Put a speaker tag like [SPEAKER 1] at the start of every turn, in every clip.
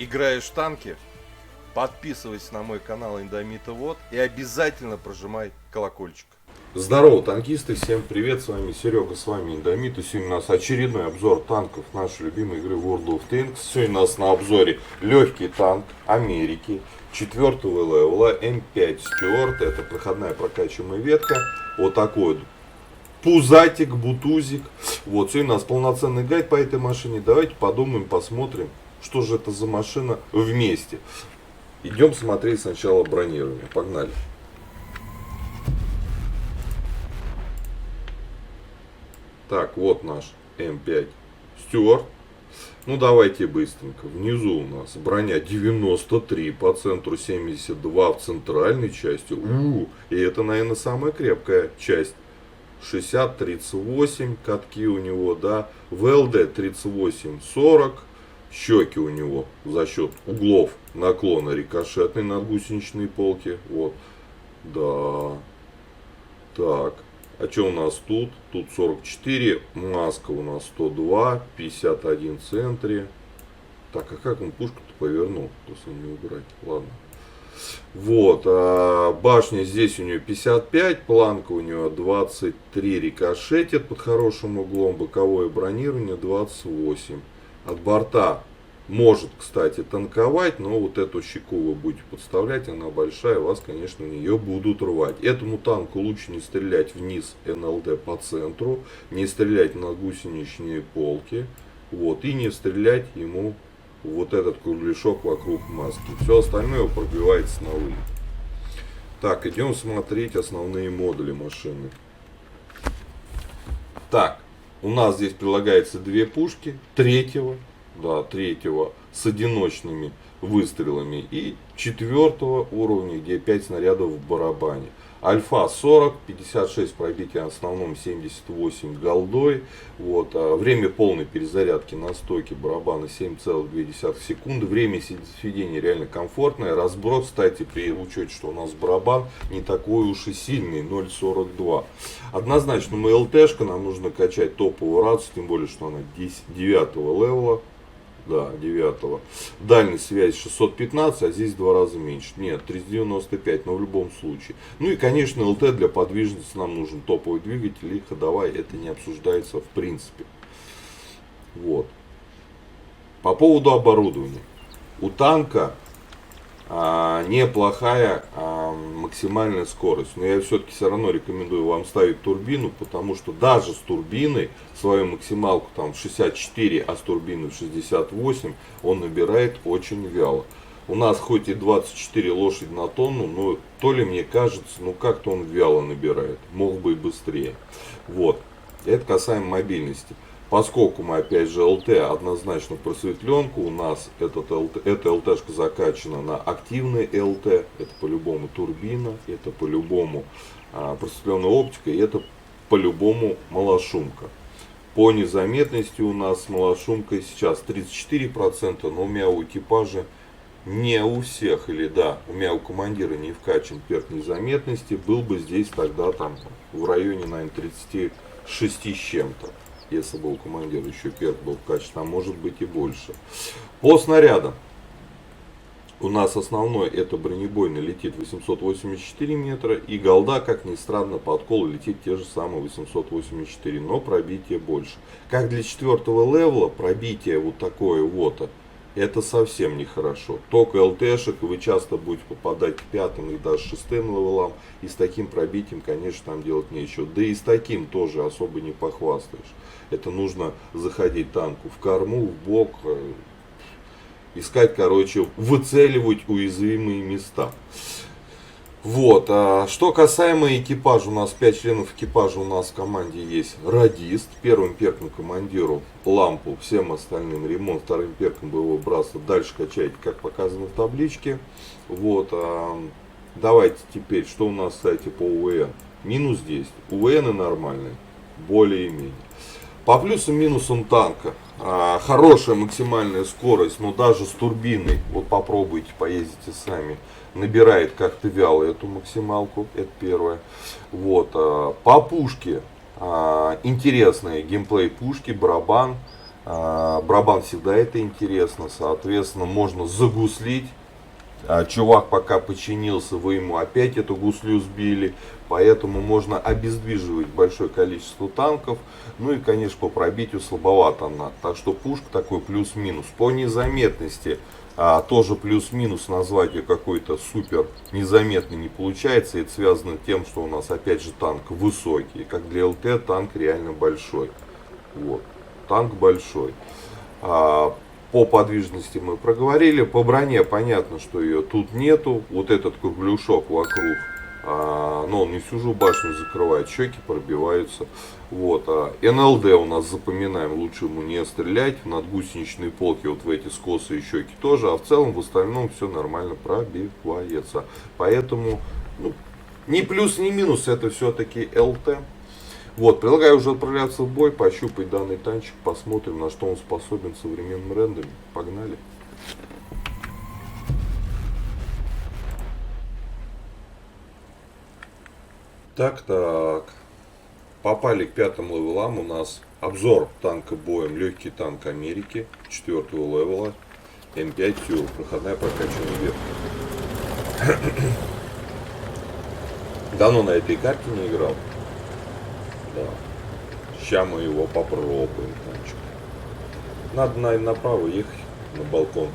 [SPEAKER 1] Играешь в танки? Подписывайся на мой канал Индомита Вот и обязательно прожимай колокольчик.
[SPEAKER 2] Здорово, танкисты, всем привет, с вами Серега, с вами Индомит. И сегодня у нас очередной обзор танков нашей любимой игры World of Tanks. Сегодня у нас на обзоре легкий танк Америки 4-го левела М5 Стюарт. Это проходная прокачиваемая ветка. Вот такой вот пузатик, бутузик. Вот, сегодня у нас полноценный гайд по этой машине. Давайте подумаем, посмотрим, что же это за машина вместе. Идем смотреть сначала бронирование. Погнали. Так, вот наш М5 Стюарт. Ну, давайте быстренько. Внизу у нас броня 93, по центру 72 в центральной части. И это, наверное, самая крепкая часть. 60-38 катки у него, да. ВЛД 38-40. Щеки у него за счет углов наклона рикошетной над гусеничной полки. Вот. Да. Так. А что у нас тут? Тут 44, маска у нас 102, 51 в центре. Так, а как он пушку-то повернул? Просто не убрать. Ладно. Вот, башня здесь у нее 55, планка у нее 23 рикошетит под хорошим углом, боковое бронирование 28. От борта может, кстати, танковать, но вот эту щеку вы будете подставлять, она большая, вас, конечно, в нее будут рвать. Этому танку лучше не стрелять вниз НЛД по центру, не стрелять на гусеничные полки, вот, и не стрелять ему вот этот кругляшок вокруг маски. Все остальное пробивается на вылет. Так, идем смотреть основные модули машины. Так, у нас здесь прилагается две пушки, третьего с одиночными выстрелами и 4-го уровня, где 5 снарядов в барабане. Альфа 40, 56 пробития, в основном 78 голдой. Вот, время полной перезарядки на стойке барабана 7,2 секунды. Время сведения реально комфортное. Разброс, кстати, при учете, что у нас барабан не такой уж и сильный, 0,42. Однозначно МЛТшка, нам нужно качать топовую рацию, тем более, что она 9-го левела. Да, 9-го. Дальность связи 615, а здесь в 2 раза меньше. Нет, 395, но в любом случае. Ну и, конечно, ЛТ для подвижности нам нужен топовый двигатель и ходовая. Это не обсуждается в принципе. Вот. По поводу оборудования. У танка неплохая максимальная скорость. Но я все равно рекомендую вам ставить турбину, потому что даже с турбиной свою максималку там 64, а с турбиной в 68 он набирает очень вяло. У нас хоть и 24 лошади на тонну, но то ли мне кажется, ну как-то он вяло набирает. Мог бы и быстрее. Вот. Это касаемо мобильности. Поскольку мы опять же ЛТ однозначно в просветленку, у нас эта ЛТшка закачана на активный ЛТ, это по-любому турбина, это по-любому просветленная оптика, и это по-любому малошумка. По незаметности у нас с малошумкой сейчас 34%, но у меня у экипажа не у всех, или да, у меня у командира не вкачан перк незаметности, был бы здесь тогда там в районе, наверное, 36 с чем-то. Если бы у командира еще перк был вкачан, а может быть и больше. По снарядам. У нас основной это бронебойный летит 884 метра. И голда, как ни странно, под кол летит те же самые 884, но пробитие больше. Как для 4-го левела пробитие вот такое вот, это совсем нехорошо. Только ЛТшек вы часто будете попадать к 5-м и даже 6-м левелам. И с таким пробитием, конечно, там делать нечего. Да и с таким тоже особо не похвастаешь. Это нужно заходить танку в корму, в бок, искать, короче, выцеливать уязвимые места. Вот, что касаемо экипажа, у нас 5 членов экипажа у нас в команде есть радист, первым перком командиру лампу, всем остальным ремонт, вторым перком боевого братства, дальше качаете, как показано в табличке. Вот, давайте теперь, что у нас, кстати, по УВН. Минус 10, УВН нормальные, более-менее. По плюсам и минусам танка. Хорошая максимальная скорость, но даже с турбиной, вот попробуйте, поездите сами, набирает как-то вяло эту максималку, это первое. Вот, по пушке, интересный геймплей пушки, барабан, Барабан всегда это интересно, соответственно, можно загуслить. Чувак пока починился, вы ему опять эту гуслю сбили, поэтому можно обездвиживать большое количество танков. Ну и, конечно, по пробитию слабовато она. Так что пушка такой плюс-минус. По незаметности тоже плюс-минус, назвать ее какой-то супер незаметной не получается. Это связано с тем, что у нас опять же танк высокий. Как для ЛТ танк реально большой. Вот. Танк большой. По подвижности мы проговорили. По броне понятно, что ее тут нету. Вот этот кругляшок вокруг, но он не всю же башню закрывает, щеки пробиваются. Вот. НЛД у нас, запоминаем, лучше ему не стрелять. В надгусеничные полки вот в эти скосы и щеки тоже. А в целом в остальном все нормально пробивается. Поэтому ни плюс, ни минус, это все-таки ЛТ. Вот, предлагаю уже отправляться в бой, пощупать данный танчик, посмотрим, на что он способен в современном рендере. Погнали. Так. Попали к 5-м левелам. У нас обзор танка боем. Легкий танк Америки 4-го левела. М5 Тюр. Проходная прокачанная ветка. Давно на этой карте не играл. Да. Сейчас мы его попробуем, танчик. Надо, наверное, направо ехать на балкон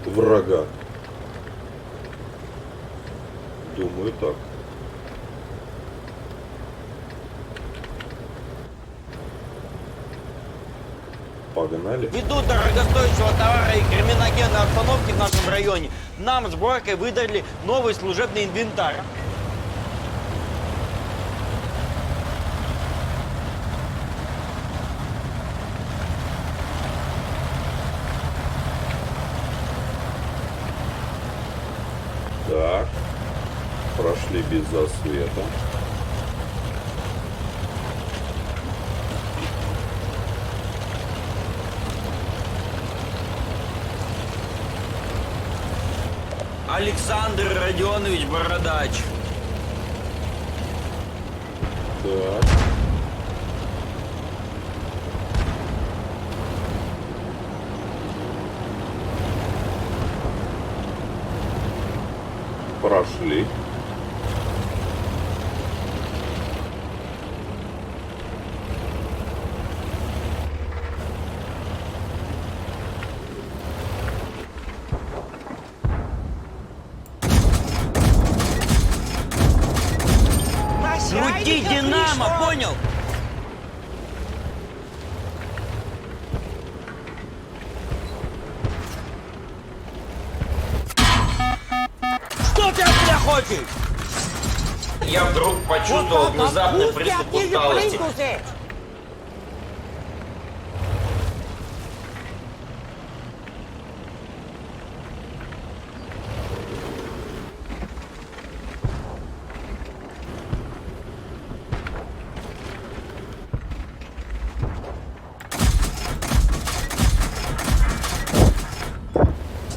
[SPEAKER 2] врага. Думаю, так. Погнали.
[SPEAKER 3] Ввиду дорогостоящего товара и криминогенной обстановки в нашем районе, нам с Боркой выдали новый служебный инвентарь.
[SPEAKER 2] Так. Прошли без засвета.
[SPEAKER 3] Александр Родионович Бородач.
[SPEAKER 2] Так. Прошли.
[SPEAKER 3] Крути Динамо, понял? Что ты от меня хочешь? Я вдруг почувствовал внезапный приступ усталости.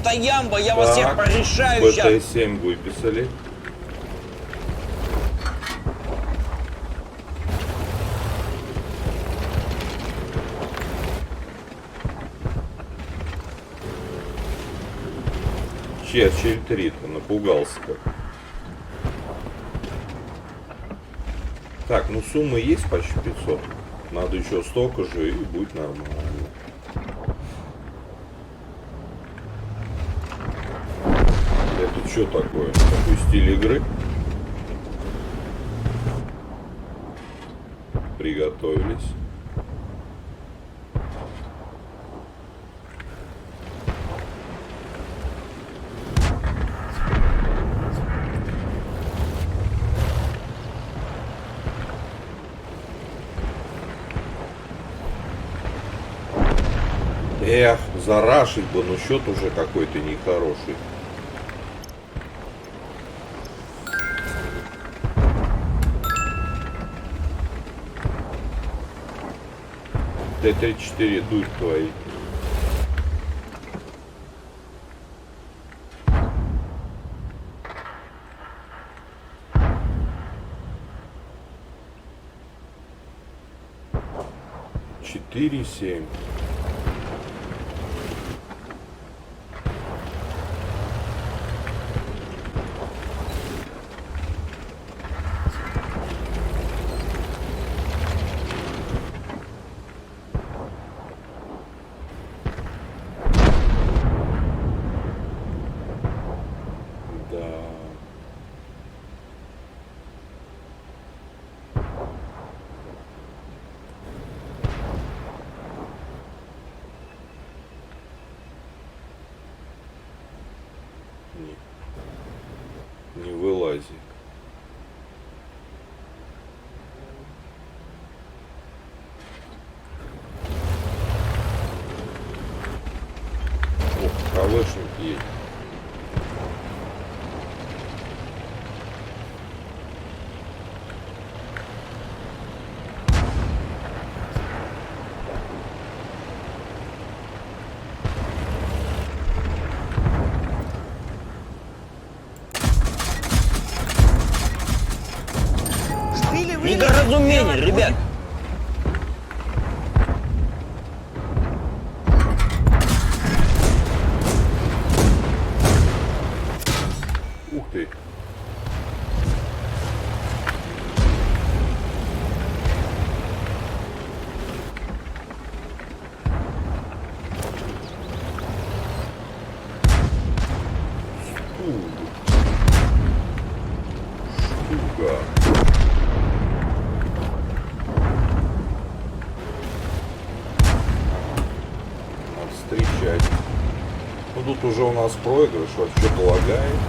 [SPEAKER 3] Стоямба, я вас всех порешаю сейчас.
[SPEAKER 2] БТ-7 выписали. Черчилль 3-то напугался как. Так, ну сумма есть почти 500. Надо еще столько же и будет нормально. Это что такое? Такой стиль игры? Приготовились. Эх, зарашить бы, но счет уже какой-то нехороший. Т-34 дует твои. 4,7. Да. Не вылази. Ох, калашник едет.
[SPEAKER 3] Недоразумение, ребят.
[SPEAKER 2] Ух ты. Штука. Надо встречать. Ну тут уже у нас проигрыш, вот что-то лагает.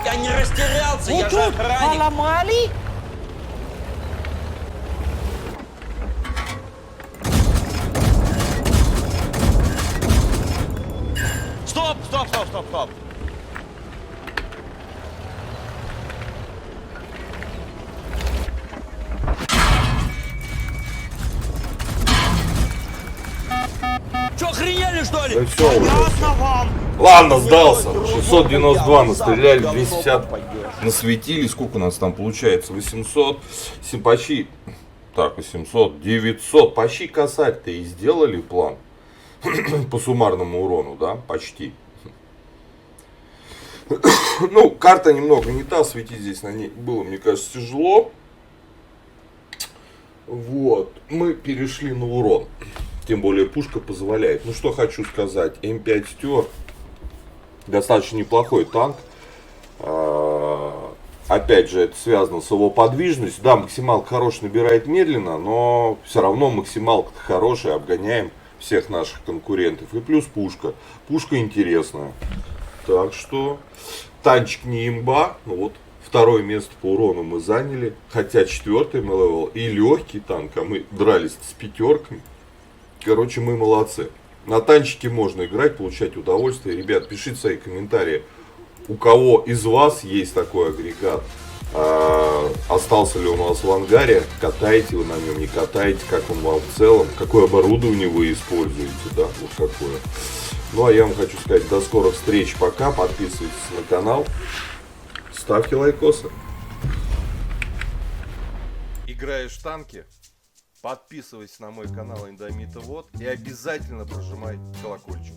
[SPEAKER 3] Я не растерялся, я же охранник.
[SPEAKER 4] Поломали?
[SPEAKER 3] Стоп, стоп, стоп, стоп, стоп. Че, охренели, что ли?
[SPEAKER 2] Да все уже.
[SPEAKER 4] Ясно вам.
[SPEAKER 2] Ладно, сдался. 692 настреляли, 250 насветили. Сколько у нас там получается? 800. Почти. Так, 800, 900. Почти косарь-то и сделали план. По суммарному урону, да? Почти. Ну, карта немного не та. Светить здесь на ней было, мне кажется, тяжело. Вот. Мы перешли на урон. Тем более пушка позволяет. Ну что хочу сказать. М5 Стюарт. Достаточно неплохой танк. Опять же, это связано с его подвижностью. Да, максималка хорош, набирает медленно, но все равно максималка хорошая, обгоняем всех наших конкурентов. И плюс пушка. Пушка интересная. Так что танчик не имба. Ну вот, второе место по урону мы заняли. Хотя четвертый мы левел. И легкий танк, а мы дрались с пятерками. Короче, мы молодцы. На танчике можно играть, получать удовольствие. Ребят, пишите свои комментарии. У кого из вас есть такой агрегат? Остался ли он у вас в ангаре? Катаете вы на нем, не катаете? Как он вам в целом? Какое оборудование вы используете? Да, вот какое. Ну, а я вам хочу сказать, до скорых встреч. Пока. Подписывайтесь на канал. Ставьте лайкосы.
[SPEAKER 1] Играешь в танки? Подписывайся на мой канал Индомита Вот и обязательно прожимай колокольчик.